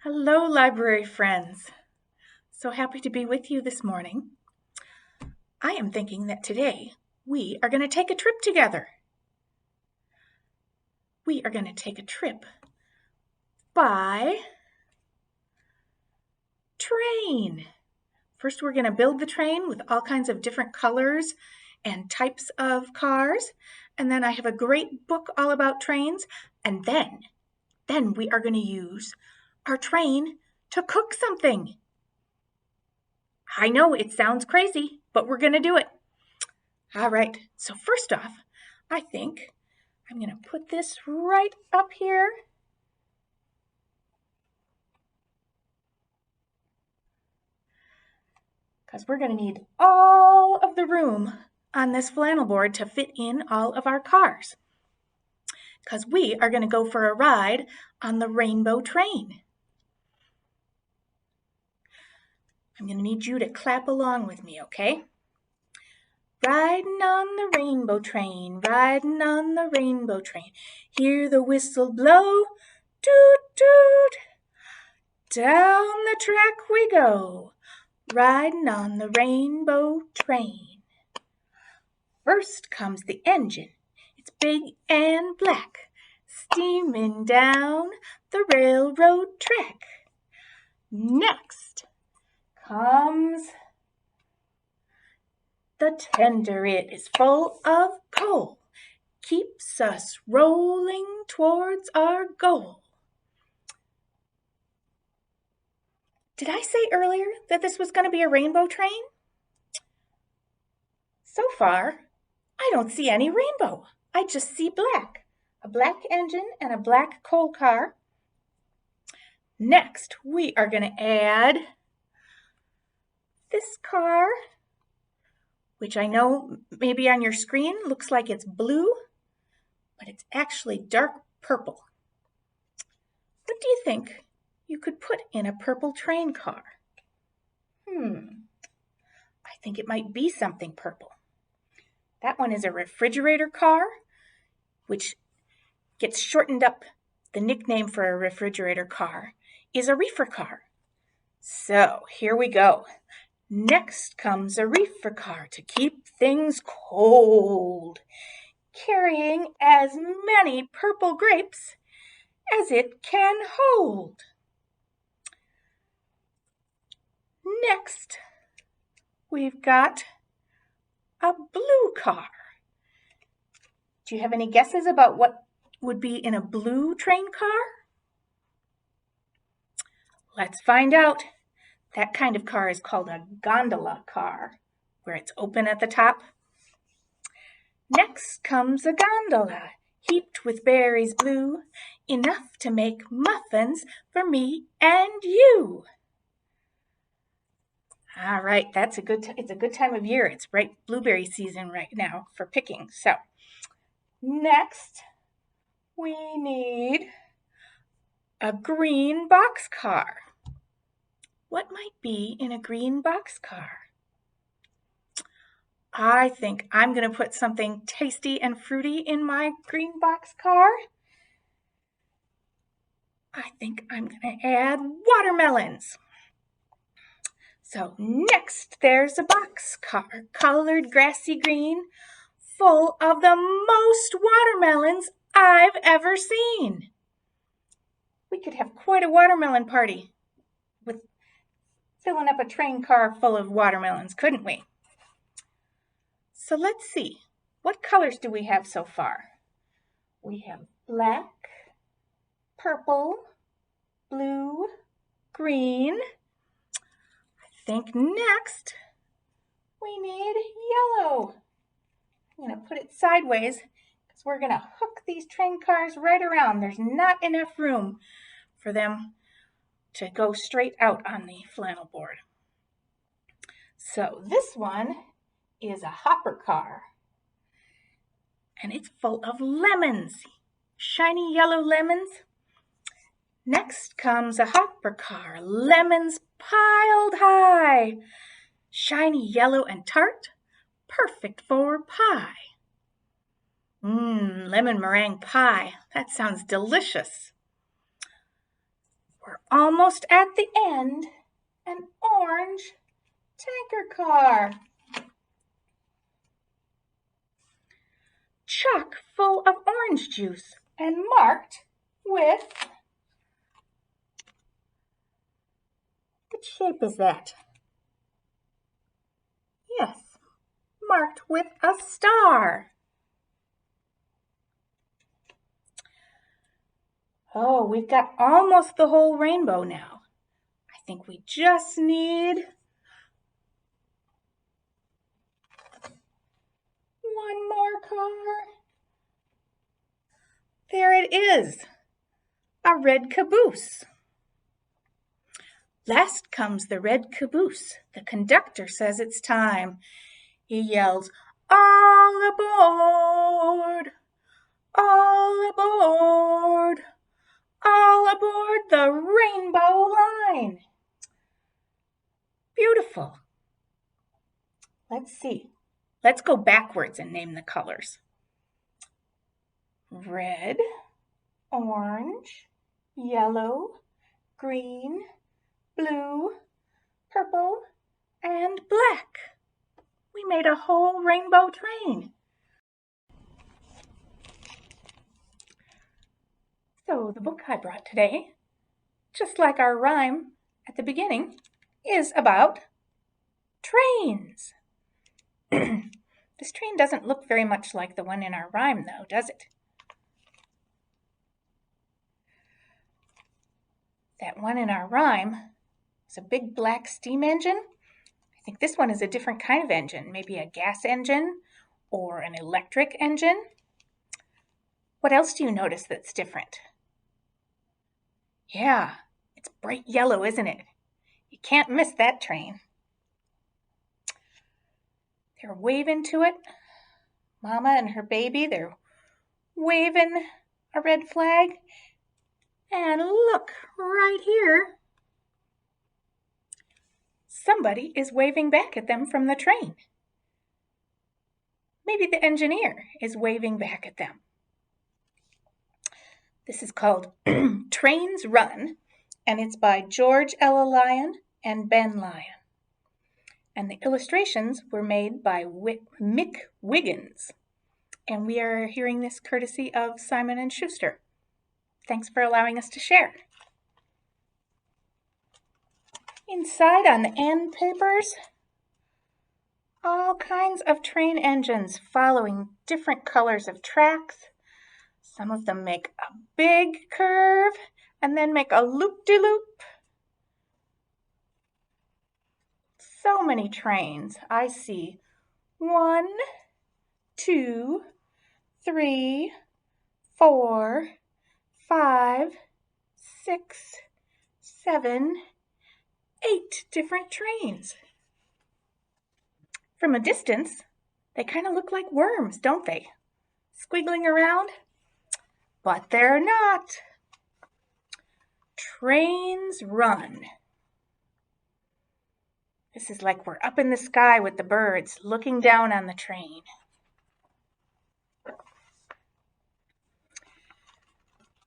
Hello, library friends. So happy to be with you this morning. I am thinking that today we are going to take a trip together. We are going to take a trip by train. First, we're going to build the train with all kinds of different colors and types of cars. And then I have a great book all about trains. And then we are going to use our train to cook something. I know it sounds crazy, but we're going to do it. All right, so first off, I think I'm going to put this right up here. Because we're going to need all of the room on this flannel board to fit in all of our cars. Because we are going to go for a ride on the rainbow train. I'm going to need you to clap along with me, okay? Riding on the rainbow train, riding on the rainbow train. Hear the whistle blow, toot toot. Down the track we go, riding on the rainbow train. First comes the engine. It's big and black, steaming down the railroad track. Next comes the tender. It is full of coal, keeps us rolling towards our goal. Did I say earlier that this was going to be a rainbow train? So far, I don't see any rainbow. I just see black. A black engine and a black coal car. Next, we are going to add this car, which I know maybe on your screen looks like it's blue, but it's actually dark purple. What do you think you could put in a purple train car? I think it might be something purple. That one is a refrigerator car, which gets shortened up. The nickname for a refrigerator car is a reefer car. So here we go. Next comes a reefer car to keep things cold, carrying as many purple grapes as it can hold. Next, we've got a blue car. Do you have any guesses about what would be in a blue train car? Let's find out. That kind of car is called a gondola car, where it's open at the top. Next comes a gondola, heaped with berries blue, enough to make muffins for me and you. All right, it's a good time of year. It's right blueberry season right now for picking. So next, we need a green boxcar. What might be in a green boxcar? I think I'm going to put something tasty and fruity in my green boxcar. I think I'm going to add watermelons. So next, there's a boxcar, colored grassy green, full of the most watermelons I've ever seen. We could have quite a watermelon party with filling up a train car full of watermelons, couldn't we? So let's see, what colors do we have so far? We have black, purple, blue, green. I think next we need yellow. I'm going to put it sideways because we're going to hook these train cars right around. There's not enough room for them to go straight out on the flannel board. So this one is a hopper car, and it's full of lemons, shiny yellow lemons. Next comes a hopper car, lemons piled high, shiny yellow and tart, perfect for pie. Lemon meringue pie, that sounds delicious. We're almost at the end, an orange tanker car. Chock full of orange juice and marked with, what shape is that? Yes, marked with a star. Oh, we've got almost the whole rainbow now. I think we just need one more car. There it is, a red caboose. Last comes the red caboose. The conductor says it's time. He yells, "All aboard! All aboard! All aboard the rainbow line!" Beautiful. Let's see. Let's go backwards and name the colors. Red, orange, yellow, green, blue, purple, and black. We made a whole rainbow train. So the book I brought today, just like our rhyme at the beginning, is about trains. This train doesn't look very much like the one in our rhyme, though, does it? That one in our rhyme is a big black steam engine. I think this one is a different kind of engine, maybe a gas engine or an electric engine. What else do you notice that's different? Yeah, it's bright yellow, isn't it? You can't miss that train. They're waving to it. Mama and her baby, they're waving a red flag. And look, right here, somebody is waving back at them from the train. Maybe the engineer is waving back at them. This is called Trains Run, and it's by George Ella Lyon and Ben Lyon. And the illustrations were made by Mick Wiggins. And we are hearing this courtesy of Simon & Schuster. Thanks for allowing us to share. Inside on the end papers, all kinds of train engines following different colors of tracks. Some of them make a big curve and then make a loop-de-loop. So many trains. I see 1, 2, 3, 4, 5, 6, 7, 8 different trains. From a distance, they kind of look like worms, don't they? Squiggling around, but they're not. Trains run. This is like we're up in the sky with the birds looking down on the train.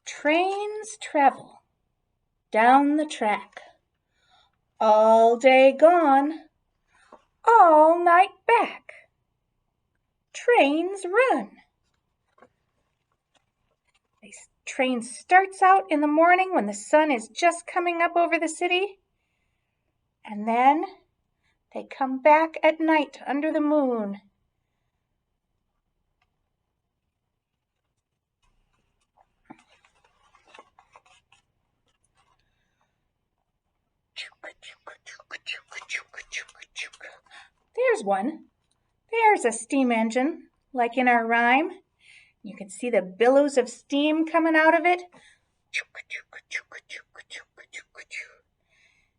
Trains travel down the track, all day gone, all night back. Trains run. The train starts out in the morning when the sun is just coming up over the city, and then they come back at night under the moon. There's one. There's a steam engine, like in our rhyme. You can see the billows of steam coming out of it.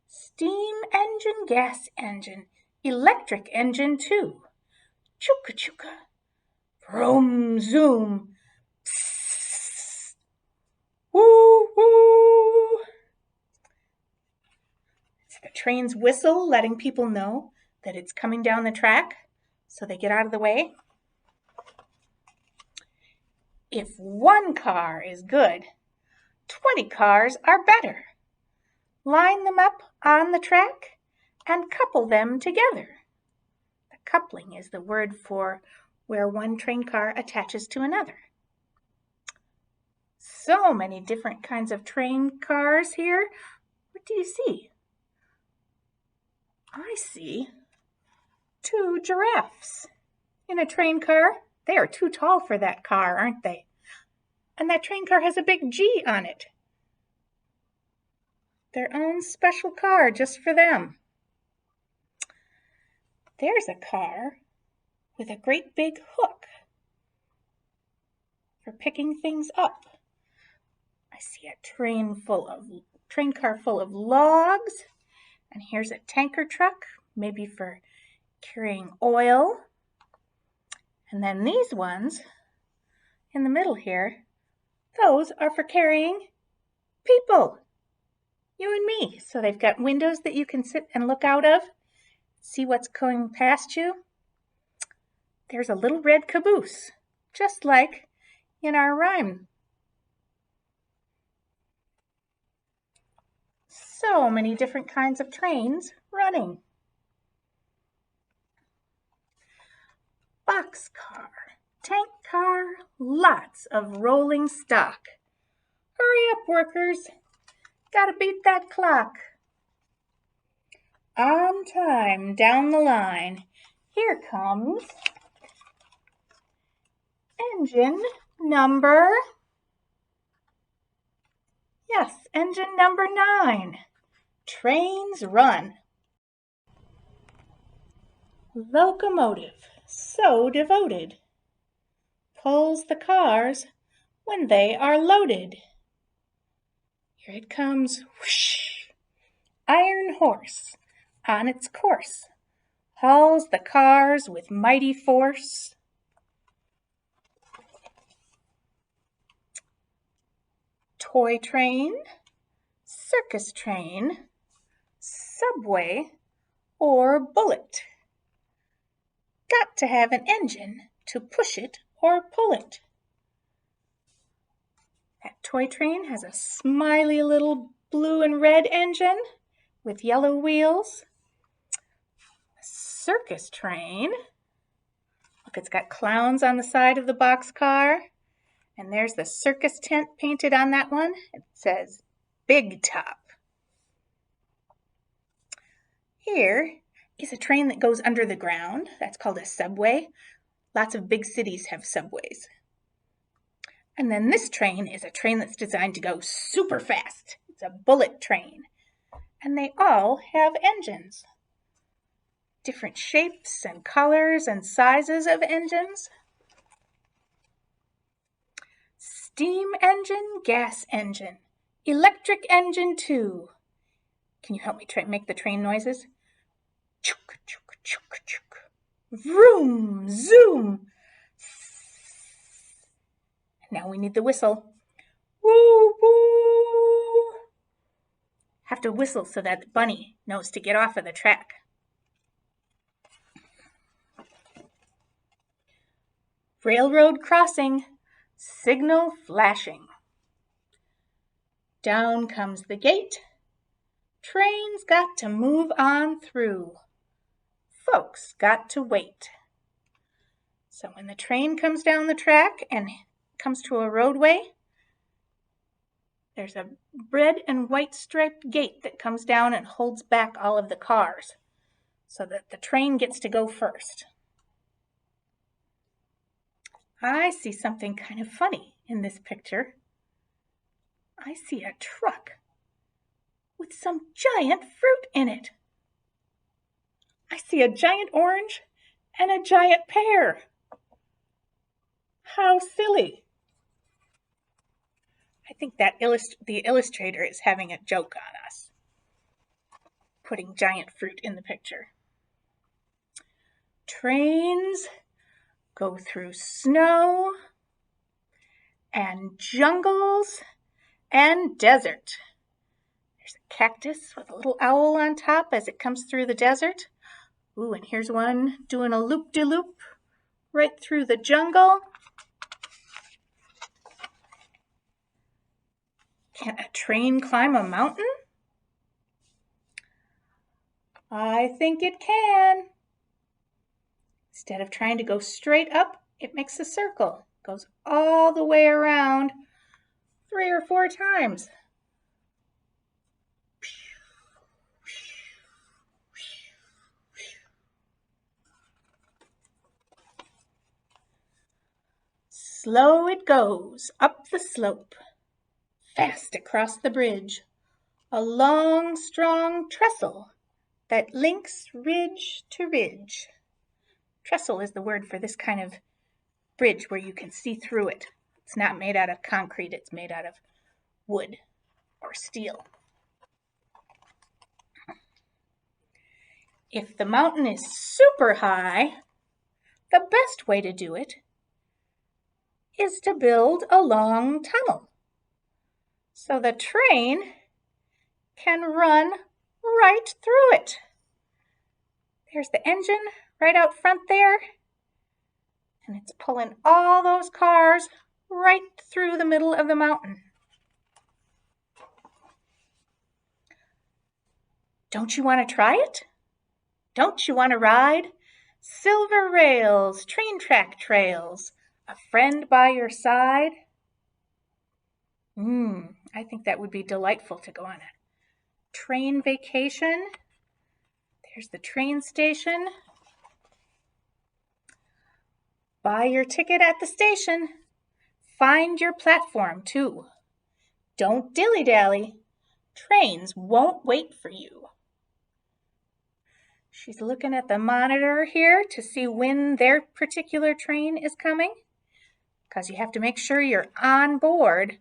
Steam engine, gas engine, electric engine too. Chooka chooka. Vroom zoom. Psst. Woo woo. It's the train's whistle letting people know that it's coming down the track, so they get out of the way. If one car is good, 20 cars are better. line them up on the track, and couple them together. The coupling is the word for where one train car attaches to another. So many different kinds of train cars here. What do you see? I see 2 giraffes in a train car. They are too tall for that car, aren't they? And that train car has a big G on it. Their own special car just for them. There's a car with a great big hook for picking things up. I see a train car full of logs, and here's a tanker truck, maybe for carrying oil. And then these ones in the middle here, those are for carrying people, you and me. So they've got windows that you can sit and look out of, see what's going past you. There's a little red caboose, just like in our rhyme. So many different kinds of trains running. Boxcar, tank car, lots of rolling stock. Hurry up, workers. Gotta beat that clock. On time, down the line. Here comes engine number, engine number 9. Trains run. Locomotive, so devoted, pulls the cars when they are loaded. Here it comes, whoosh. Iron horse, on its course, hauls the cars with mighty force. Toy train, circus train, subway, or bullet. Got to have an engine to push it or pull it. That toy train has a smiley little blue and red engine with yellow wheels. Circus train. Look, it's got clowns on the side of the boxcar. And there's the circus tent painted on that one. It says Big Top. Here is a train that goes under the ground. That's called a subway. Lots of big cities have subways. And then this train is a train that's designed to go super fast. It's a bullet train. And they all have engines. Different shapes and colors and sizes of engines. Steam engine, gas engine, electric engine too. Can you help me make the train noises? Chook, chook, chook, chook. Vroom, zoom. Now we need the whistle. Woo, woo. Have to whistle so that the bunny knows to get off of the track. Railroad crossing, signal flashing. Down comes the gate. Train's got to move on through. Folks got to wait. So when the train comes down the track and comes to a roadway, there's a red and white striped gate that comes down and holds back all of the cars so that the train gets to go first. I see something kind of funny in this picture. I see a truck with some giant fruit in it. I see a giant orange and a giant pear. How silly. I think that the illustrator is having a joke on us, putting giant fruit in the picture. Trains go through snow and jungles and desert. There's a cactus with a little owl on top as it comes through the desert. Ooh, and here's one doing a loop-de-loop right through the jungle. Can a train climb a mountain? I think it can. Instead of trying to go straight up, it makes a circle. Goes all the way around 3 or 4 times. Slow it goes up the slope, fast across the bridge, a long, strong trestle that links ridge to ridge. Trestle is the word for this kind of bridge where you can see through it. It's not made out of concrete, it's made out of wood or steel. If the mountain is super high, the best way to do it is to build a long tunnel so the train can run right through it. There's the engine right out front there, and it's pulling all those cars right through the middle of the mountain. Don't you want to try it? Don't you want to ride? Silver rails, train track trails, a friend by your side. I think that would be delightful to go on a train vacation. There's the train station. Buy your ticket at the station. Find your platform too. Don't dilly-dally. Trains won't wait for you. She's looking at the monitor here to see when their particular train is coming, because you have to make sure you're on board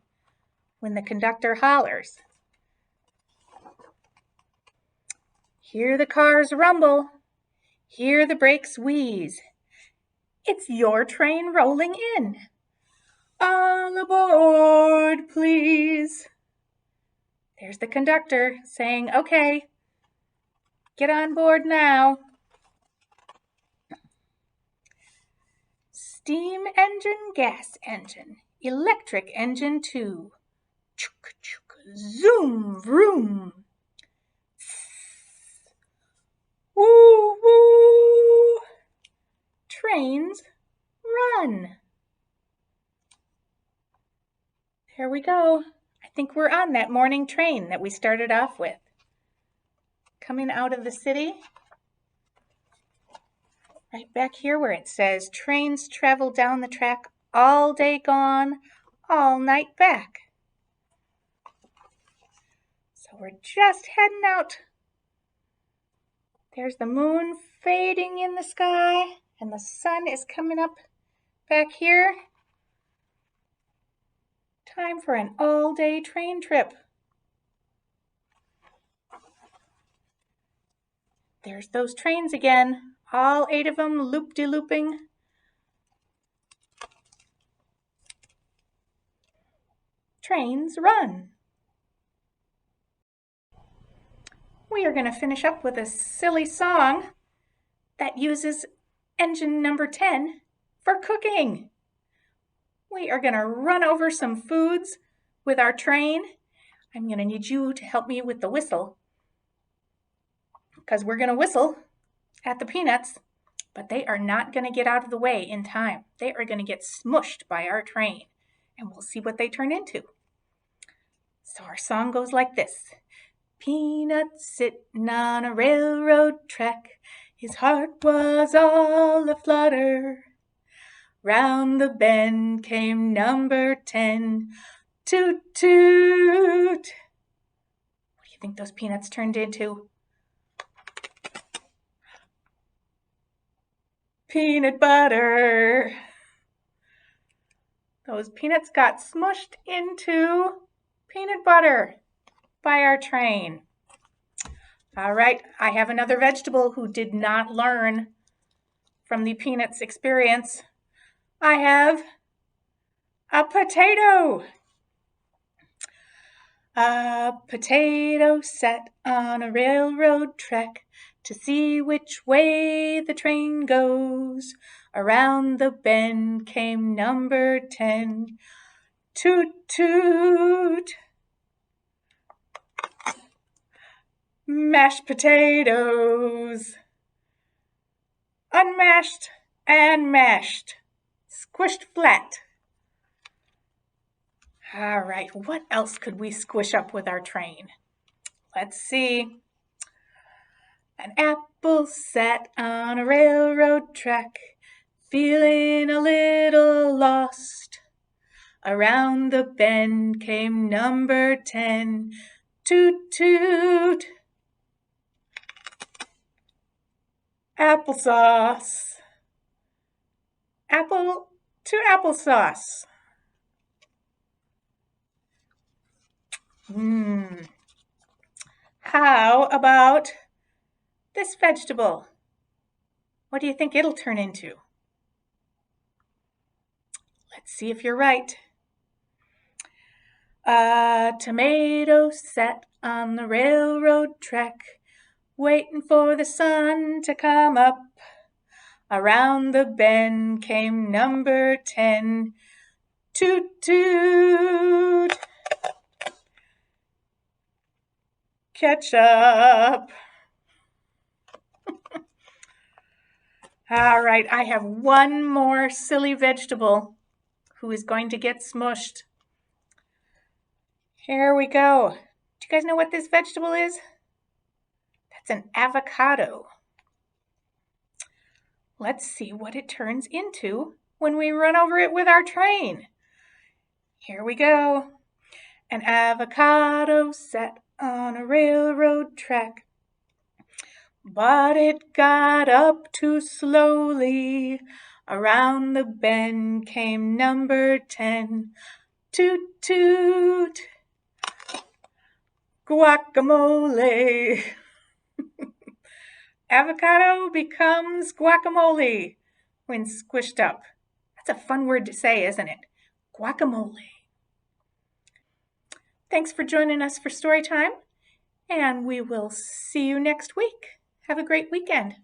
when the conductor hollers. Hear the cars rumble. Hear the brakes wheeze. It's your train rolling in. All aboard, please. There's the conductor saying, okay, get on board now. Steam engine, gas engine, electric engine too. Chook, chook, zoom, vroom. Woo, woo. Trains run. There we go. I think we're on that morning train that we started off with. Coming out of the city. Right back here where it says, trains travel down the track all day gone, all night back. So we're just heading out. There's the moon fading in the sky, and the sun is coming up back here. Time for an all-day train trip. There's those trains again, all 8 of them loop-de-looping. Trains run. We are going to finish up with a silly song that uses engine number 10 for cooking. We are going to run over some foods with our train. I'm going to need you to help me with the whistle, because we're going to whistle at the peanuts, but they are not going to get out of the way in time. They are going to get smushed by our train, and we'll see what they turn into. So our song goes like this. Peanut sitting on a railroad track, his heart was all a-flutter. Round the bend came number 10, toot toot. What do you think those peanuts turned into? Peanut butter. Those peanuts got smushed into peanut butter by our train. All right, I have another vegetable who did not learn from the peanuts experience. I have a potato. A potato sat on a railroad track to see which way the train goes. Around the bend came number 10, toot toot. mashed potatoes, unmashed and mashed, squished flat. All right, what else could we squish up with our train? Let's see. An apple sat on a railroad track, feeling a little lost. Around the bend came number 10. Toot toot. Applesauce. Apple to applesauce. How about this vegetable? What do you think it'll turn into? Let's see if you're right. A tomato sat on the railroad track, waiting for the sun to come up. Around the bend came number 10. Toot toot. Ketchup. All right, I have one more silly vegetable who is going to get smushed. Here we go. Do you guys know what this vegetable is? That's an avocado. Let's see what it turns into when we run over it with our train. Here we go. An avocado sat on a railroad track, but it got up too slowly. Around the bend came number 10. Toot toot. Guacamole. Avocado becomes guacamole when squished up. That's a fun word to say, isn't it? Guacamole. Thanks for joining us for story time, and we will see you next week. Have a great weekend.